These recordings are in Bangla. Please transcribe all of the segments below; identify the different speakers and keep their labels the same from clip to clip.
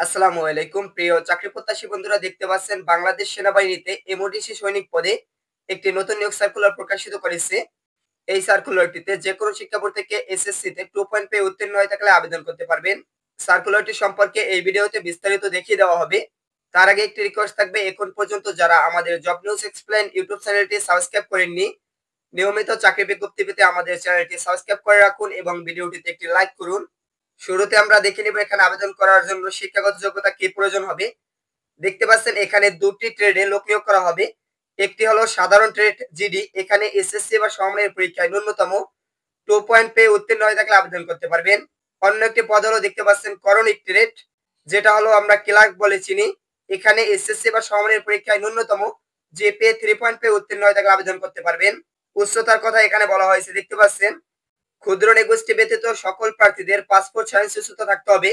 Speaker 1: আসসালামু আলাইকুম প্রিয় চাকরি প্রত্যাশী বন্ধুরা, দেখতে পাচ্ছেন বাংলাদেশ সেনাবাহিনীতে এমওডিসি সৈনিক পদে একটি নতুন নিয়োগ সার্কুলার প্রকাশিত করেছে। এই সার্কুলারটিতে যে কোনো শিক্ষা বোর্ড থেকে এসএসসি তে 2 পয়েন্ট পেয়ে উত্তীর্ণ হয়ে থাকলে আবেদন করতে পারবেন। সার্কুলারটি সম্পর্কে এই ভিডিওতে বিস্তারিত দেখিয়ে দেওয়া হবে। তার আগে একটি রিকোয়েস্ট থাকবে, এখন পর্যন্ত যারা আমাদের জব নিউজ এক্সপ্লেইন ইউটিউব চ্যানেলটি সাবস্ক্রাইব করেননি, নিয়মিত চাকরি বিজ্ঞপ্তি পেতে আমাদের চ্যানেলটি সাবস্ক্রাইব করে রাখুন এবং ভিডিওটিতে একটি লাইক করুন। শুরুতে আমরা দেখে নিব এখানে আবেদন করার জন্য শিক্ষাগত যোগ্যতা কি প্রয়োজন হবে। দেখতে পাচ্ছেন এখানে দুটি ট্রেডে লোক নিয়োগ করা হবে। একটি হলো সাধারণ ট্রেড জিডি, এখানে এসএসসি বা সমমানের পরীক্ষায় ন্যূনতম 2 পয়েন্ট পেয়ে উত্তীর্ণ হয়ে থাকলে আবেদন করতে পারবেন। অন্য একটি পদ হলো দেখতে পাচ্ছেন করণিক ট্রেড, যেটা হলো আমরা ক্লার্ক বলে চিনি। এখানে এসএসসি বা সমমানের পরীক্ষায় ন্যূনতম জিপিএ 3 পয়েন্ট পেয়ে উত্তীর্ণ হয়ে থাকলে আবেদন করতে পারবেন। উচ্চতার কথা এখানে বলা হয়েছে, দেখতে পাচ্ছেন ক্ষুদ্র নিগোষ্ঠী ব্যতীত সকল প্রার্থীদের পাসপোর্ট সাইজ উচ্চতা থাকতে হবে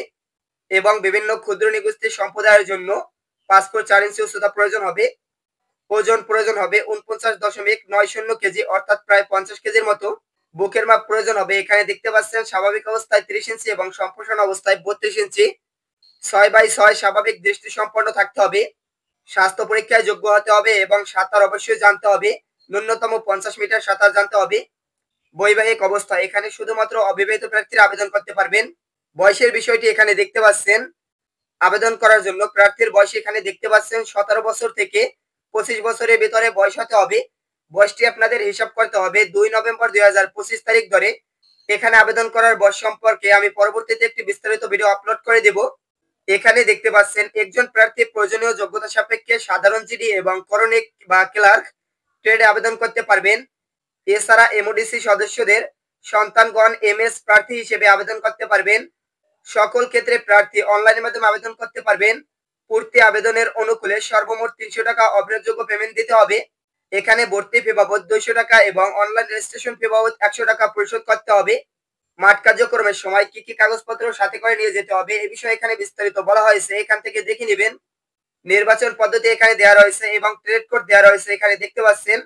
Speaker 1: এবং বিভিন্ন ক্ষুদ্র নিগোষ্ঠী সম্প্রদায়ের জন্য পাসপোর্ট 4 ইঞ্চি উচ্চতা প্রয়োজন হবে। ওজন প্রয়োজন হবে 49.90 কেজি, অর্থাৎ প্রায় 50 কেজির মতো। বুকের মাপ প্রয়োজন হবে, এখানে দেখতে পাচ্ছেন স্বাভাবিক অবস্থায় 30 ইঞ্চি এবং সম্প্রসারণ অবস্থায় 32 ইঞ্চি। 6x6 স্বাভাবিক দৃষ্টি সম্পন্ন থাকতে হবে। স্বাস্থ্য পরীক্ষায় যোগ্য হতে হবে এবং সাঁতার অবশ্যই জানতে হবে, ন্যূনতম 50 মিটার সাঁতার জানতে হবে। বৈবাহিক অবস্থা, এখানে শুধুমাত্র অবিবাহিত প্রার্থীরা আবেদন করতে পারবেন। বয়সের বিষয়টি এখানে দেখতে পাচ্ছেন, আবেদন করার জন্য প্রার্থীর বয়স এখানে দেখতে পাচ্ছেন 17 বছর থেকে 25 বছরের ভিতরে বয়স হতে হবে। বয়সটি আপনাদের হিসাব করতে হবে 2 নভেম্বর 2025 তারিখ ধরে। এখানে আবেদন করার বয়স সম্পর্কে আমি পরবর্তীতে একটি বিস্তারিত ভিডিও আপলোড করে দেব। এখানে দেখতে পাচ্ছেন একজন প্রার্থী প্রয়োজনীয় যোগ্যতা সাপেক্ষে সাধারণ জিডি এবং করণিক বা ক্লার্ক ট্রেডে আবেদন করতে পারবেন। এছাড়া এমওডিসি সদস্যদের সন্তানগণ এমএস প্রার্থী হিসেবে আবেদন করতে পারবেন। সকল ক্ষেত্রে প্রার্থী অনলাইনের মাধ্যমে আবেদন করতে পারবেন। পূর্তি আবেদনের অনুকূলে সর্বমোট 300 টাকা অগ্রাহ্যযোগ্য পেমেন্ট দিতে হবে। এখানে ভর্তি ফি বাবদ 200 টাকা এবং অনলাইন রেজিস্ট্রেশন ফি বাবদ 100 টাকা পরিশোধ করতে হবে। মাঠ কার্যক্রমের সময় কি কি কাগজপত্র সাথে করে নিয়ে যেতে হবে এই বিষয়ে এখানে বিস্তারিত বলা হয়েছে, এখান থেকে দেখে নেবেন। নির্বাচন পদ্ধতি এখানে দেওয়া রয়েছে এবং ট্রেড কোড দেওয়া রয়েছে, এখানে দেখতে পাচ্ছেন।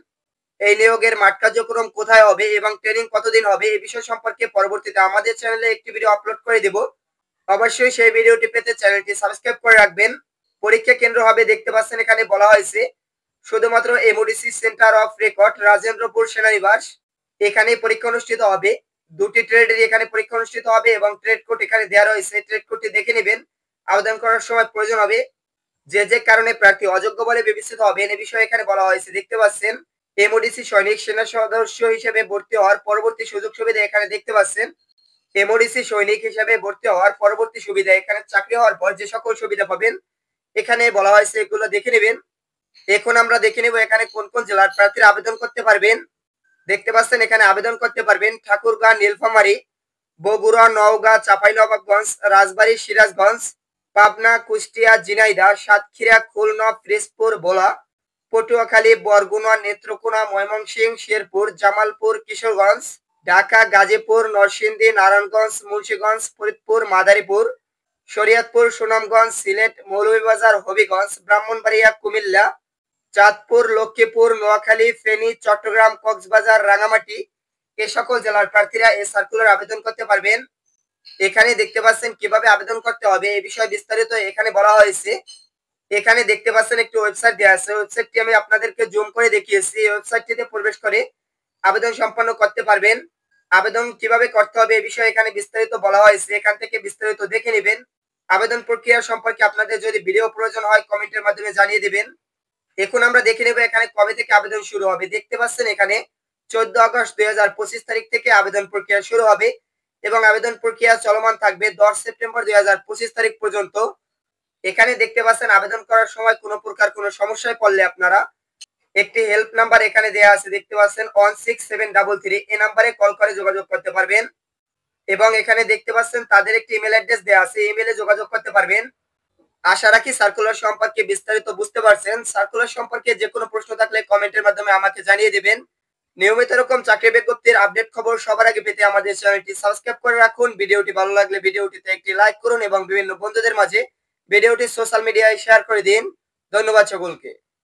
Speaker 1: এই নিয়োগের মাঠ কার্যক্রম কোথায় হবে এবং ট্রেনিং কতদিন হবে এই বিষয় সম্পর্কে পরবর্তীতে আমাদের চ্যানেলে একটি ভিডিও আপলোড করে দেব। অবশ্যই সেই ভিডিওটি পেতে চ্যানেলটি সাবস্ক্রাইব করে রাখবেন। পরীক্ষা কেন্দ্র হবে দেখতে পাচ্ছেন এখানে বলা হয়েছে শুধুমাত্র MODC centre of record, Rajendrapur সেনানিবাস, এখানেই পরীক্ষা অনুষ্ঠিত হবে। দুটি ট্রেডের এখানে পরীক্ষা অনুষ্ঠিত হবে এবং ট্রেড কোড এখানে দেওয়া রয়েছে, ট্রেড কোডটি দেখে নেবেন। আবেদন করার সময় প্রয়োজন হবে যে যে কারণে প্রার্থী অযোগ্য বলে বিবেচিত হবেন এ বিষয়ে এখানে বলা হয়েছে, দেখতে পাচ্ছেন। এমওডিসি সৈনিক সেনা সদস্য হিসেবে ভর্তি হওয়ার পরবর্তী সুযোগ সুবিধা এখানে দেখতে পাচ্ছেন। এমওডিসি সৈনিক হিসেবে ভর্তি হওয়ার পরবর্তী সুবিধা, এখানে চাকরি হওয়ার পর যে সকল সুবিধা পাবেন এখানে বলা হয়েছে, এগুলো দেখে নেবেন। এখন আমরা দেখে নেব এখানে কোন কোন জেলার প্রার্থীরা আবেদন করতে পারবেন। দেখতে পাচ্ছেন এখানে আবেদন করতে পারবেন ঠাকুরগাঁও, নীলফামারী, বগুড়া, নওগাঁ, চাঁপাইনবাবগঞ্জ, রাজবাড়ী, সিরাজগঞ্জ, পাবনা, কুষ্টিয়া, ঝিনাইদহ, সাতক্ষীরা, খুলনা, পিরোজপুর, ভোলা, পটুয়াখালী, বরগুনা, নেত্রকোনা, ময়মনসিংহ, শেরপুর, জামালপুর, কিশোরগঞ্জ, ঢাকা, গাজীপুর, নরসিংদী, নারায়ণগঞ্জ, মুন্সিগঞ্জ, ফরিদপুর, মাদারীপুর, শরীয়তপুর, সুনামগঞ্জ, সিলেট, মৌলভীবাজার, হবিগঞ্জ, ব্রাহ্মণবাড়িয়া, কুমিল্লা, চাঁদপুর, লক্ষ্মীপুর, নোয়াখালী, ফেনী, চট্টগ্রাম, কক্সবাজার, রাঙামাটি, এই সকল জেলার প্রার্থীরা এই সার্কুলার আবেদন করতে পারবেন। এখানে দেখতে পাচ্ছেন কিভাবে আবেদন করতে হবে এই বিষয়ে বিস্তারিত এখানে বলা হয়েছে। এখানে দেখতে পাচ্ছেন একটি ওয়েবসাইট দেওয়া আছে, ওয়েবসাইটটি আমি আপনাদেরকে জুম করে দেখিয়েছি। এই ওয়েবসাইটটিতে প্রবেশ করে আবেদন সম্পন্ন করতে পারবেন। আবেদন কিভাবে করতে হবে এই বিষয়ে এখানে বিস্তারিত বলা হয়েছে, এখান থেকে বিস্তারিত দেখে নেবেন। আবেদন প্রক্রিয়া সম্পর্কে আপনাদের যদি ভিডিও প্রয়োজন হয় কমেন্টের মাধ্যমে জানিয়ে দিবেন। এখন আমরা দেখে নেব এখানে কবে থেকে আবেদন শুরু হবে। দেখতে পাচ্ছেন এখানে 14 আগস্ট 2025 তারিখ থেকে আবেদন প্রক্রিয়া শুরু হবে এবং আবেদন প্রক্রিয়া চলমান থাকবে 10 সেপ্টেম্বর 2025 তারিখ পর্যন্ত। এখানে দেখতে পাচ্ছেন আবেদন করার সময় কোনো প্রকার কোনো সমস্যায় পড়লে আপনারা একটি হেল্প নাম্বার এখানে দেয়া আছে, দেখতে পাচ্ছেন 16733, এই নাম্বারে কল করে যোগাযোগ করতে পারবেন এবং এখানে দেখতে পাচ্ছেন তাদের একটি ইমেল অ্যাড্রেস দেয়া আছে, ইমেলে যোগাযোগ করতে পারবেন। আশা রাখি সার্কুলার সম্পর্কে বিস্তারিত বুঝতে পারছেন। সার্কুলার সম্পর্কে যে কোনো প্রশ্ন থাকলে কমেন্টের মাধ্যমে আমাকে জানিয়ে দিবেন। নিয়মিত এরকম চাকরি বিজ্ঞপ্তির আপডেট খবর সবার আগে পেতে আমাদের চ্যানেলটি সাবস্ক্রাইব করে রাখুন। ভিডিওটি ভালো লাগলে ভিডিওটিতে একটি লাইক করুন এবং বিভিন্ন বন্ধুদের মাঝে ভিডিওটি সোশ্যাল মিডিয়ায় শেয়ার করে দিন। ধন্যবাদ সকলকে।